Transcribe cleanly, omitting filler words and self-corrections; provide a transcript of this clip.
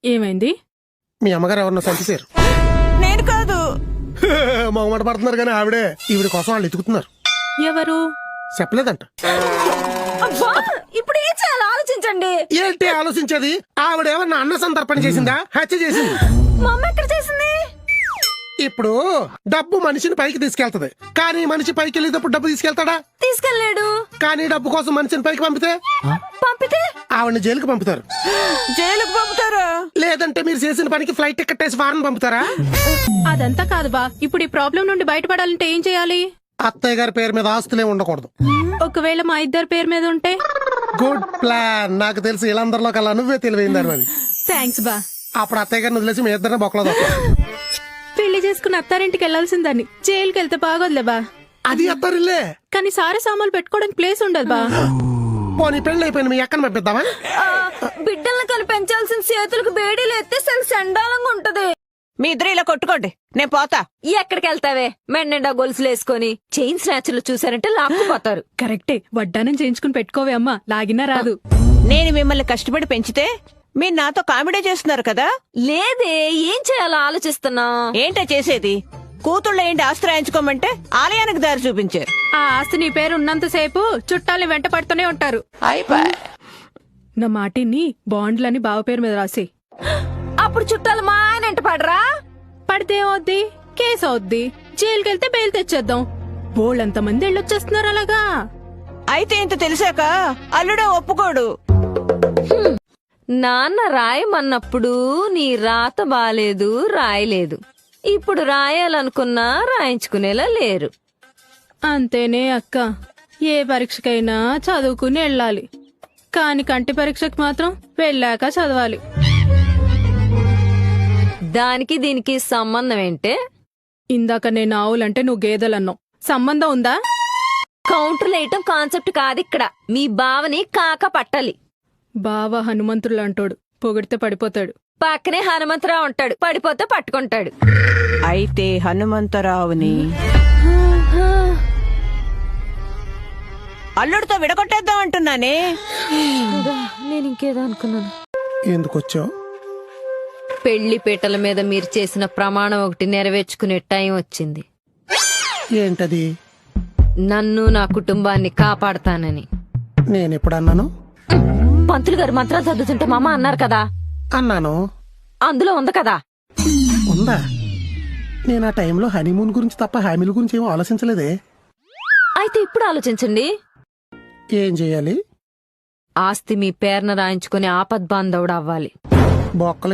ఏమైంది? మీ అమ్మగారు ఎవరన్నా చంపేశారు. నేను కాదు. మొగమాట పడుతున్నారు కానీ ఈవిడ కోసం వాళ్ళు ఎతుకుతున్నారు. ఎవరు? చెప్పలేదంట. ఇప్పుడు ఏం చేయాలి ఆలోచించండి. ఏంటి ఆలోచించేది? ఆవిడ ఏమన్నా అన్న సంతర్పణ చేసిందా? హత్య చేసింది. మా అమ్మ ఎక్కడ చేసింది? ఇప్పుడు డబ్బు మనిషిని పైకి తీసుకెళ్తది, కానీ మనిషి పైకి వెళ్ళేటప్పుడు డబ్బు తీసుకెళ్తాడా? తీసుకెళ్ళాడు. కానీ డబ్బు కోసం మనిషిని పైకి పంపితే ఆవిడని జైలుకి పంపుతారు. జైలుకు పంపుతారా? లేదంటే మీరు చేసిన పనికి ఫ్లైట్ టికెట్ వేసి ఫారెన్ పంపుతారా? అదంతా కాదు బా. ఇప్పుడు ఈ ప్రాబ్లం నుండి బయటపడాలంటే ఏం చేయాలి? అత్తయ్య గారి పేరు మీద ఆస్తులే ఉండకూడదు. ఒకవేళ మా ఇద్దరు పేరు మీద ఉంటే? Good plan. నాకు తెలిసి వీళ్ళందరిలో కల్లా నువ్వే తెలివైందని. థ్యాంక్స్ బా. అప్పుడు అత్తయ్య గారిని వదిలేసి మీ ఇద్దరిని బొక్కలో. పెళ్లి చేసుకుని అత్తారింటికి వెళ్లాల్సిందని జైలుకి వెళ్తే బాగోదులే బా. అది అత్తారిల్లే, కానీ సారే సామాన్లు పెట్టుకోవడానికి ప్లేస్ ఉండదు బా. పోనీ పెళ్లి అయిపోయింది, మీ అక్కని పంపిద్దామా? బిడ్డల్ని కని పెంచాల్సిన చేతులకు బేడీలు ఎత్తే సండాలంగా ఉంటది. మీ ఇద్దరు ఇలా కొట్టుకోండి, నేను పోతా. ఎక్కడికి వెళ్తావే? మెండా గొలుసులు వేసుకొని చైన్ స్నాచ్లు చూసారంటే లాక్కుపోతారు. కరెక్టే. వడ్డానం చేయించుకుని పెట్టుకోవే అమ్మా, లాగినా రాదు. నేను మిమ్మల్ని కష్టపడి పెంచితే మీరు నాతో కామెడీ చేస్తున్నారు కదా? లేదే, ఏం చేయాలో ఆలోచిస్తున్నా. ఏంటో చేసేది? కూతుళ్ళ ఏంటి ఆస్తి రాయించుకోమంటే ఆలయానికి దారి చూపించారు. ఆ ఆస్తి నీ పేరు ఉన్నంతసేపు చుట్టాలని వెంట పడుతూనే ఉంటారు. నా మాటిని బాండ్లని బావ పేరు మీద రాసి అప్పుడు చుట్టాలు మా ఆయన ఎంట పడరా? పడితే అవుద్ది, కేసు అవుద్ది, జైలుకెళ్తే బెయిల్ తెచ్చేద్దాం. బోళ్ళంత మంది వెళ్ళొచ్చేస్తున్నారు అలాగా. అయితే ఇంత తెలిసాక అల్లుడే ఒప్పుకోడు. నాన్న రాయమన్నప్పుడు నీ రాత బాలేదు, రాయలేదు. ఇప్పుడు రాయాలనుకున్నా రాయించుకునేలా లేరు. అంతేనే అక్క. ఏ పరీక్షకైనా చదువుకుని వెళ్ళాలి, కాని కంటి పరీక్షకు మాత్రం వెళ్ళాక చదవాలి. దానికి దీనికి సంబంధం ఏంటే? ఇందాక నేను ఆవులంటే నువ్వు గేదెలన్నావు. సంబంధం ఉందా? కౌంటర్లు వేయటం కాన్సెప్ట్ కాదిక్కడ. మీ బావని కాక పట్టాలి. బావ హనుమంతుడు అంటాడు, పొగిడితే పడిపోతాడు. పక్కనే హనుమంతరావు ఉంటాడు, పడిపోతే పట్టుకుంటాడు. అయితే హనుమంతరావుని అల్లుడితో విడగొట్టేద్దాం అంటున్నానే. నేను ఇంకేదో అనుకున్నాను. ఎందుకు వచ్చావు? పెళ్లి పీటల మీద మీరు చేసిన ప్రమాణం ఒకటి నెరవేర్చుకునే టైం వచ్చింది. ఏంటది? నన్ను నా కుటుంబాన్ని కాపాడతానని. నేనెప్పుడన్నాను? పంతులు గారు మంత్రాలు చదువుతుంటే మామ అన్నారు కదా. అన్నాను. అందులో ఉంది కదా. ఉందా? నేను ఆ టైంలో హనీమూన్ గురించి తప్ప హామీల గురించి ఏమో ఆలోచించలేదే. అయితే ఇప్పుడు ఆలోచించండి. ఏం చెయ్యాలి? ఆస్తి మీ పేరున రాయించుకుని ఆపద్బాంధవుడు అవ్వాలి. బొక్కలు